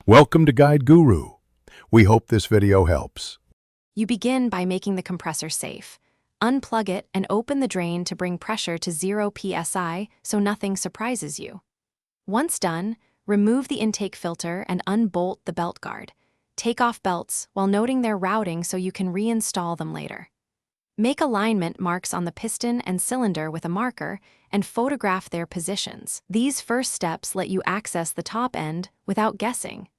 Welcome to Guide Guru. We hope this video helps. You begin by making the compressor safe. Unplug it and open the drain to bring pressure to 0 psi so nothing surprises you. Once done, remove the intake filter and unbolt the belt guard. Take off belts while noting their routing so you can reinstall them later. Make alignment marks on the piston and cylinder with a marker and photograph their positions. These first steps let you access the top end without guessing,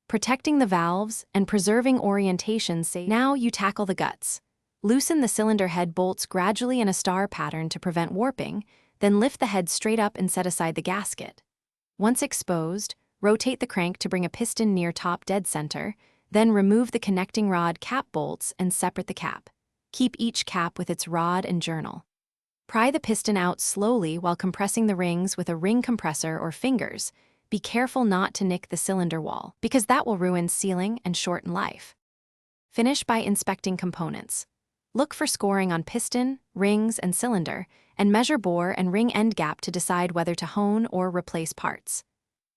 protecting the valves and preserving orientation safe. Now you tackle the guts. Loosen the cylinder head bolts gradually in a star pattern to prevent warping, then lift the head straight up and set aside the gasket. Once exposed, rotate the crank to bring a piston near top dead center, then remove the connecting rod cap bolts and separate the cap. Keep each cap with its rod and journal. Pry the piston out slowly while compressing the rings with a ring compressor or fingers. Be careful not to nick the cylinder wall, because that will ruin sealing and shorten life. Finish by inspecting components. Look for scoring on piston, rings, and cylinder, and measure bore and ring end gap to decide whether to hone or replace parts.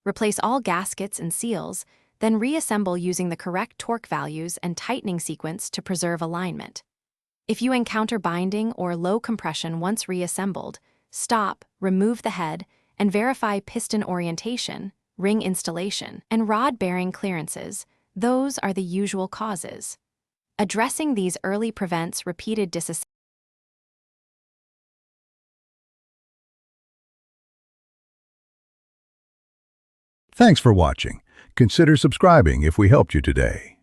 Replace all gaskets and seals, then reassemble using the correct torque values and tightening sequence to preserve alignment. If you encounter binding or low compression once reassembled, stop, remove the head, and verify piston orientation, ring installation, and rod bearing clearances. Those are the usual causes. Addressing these early prevents repeated disassembly. Thanks for watching. Consider subscribing if we helped you today.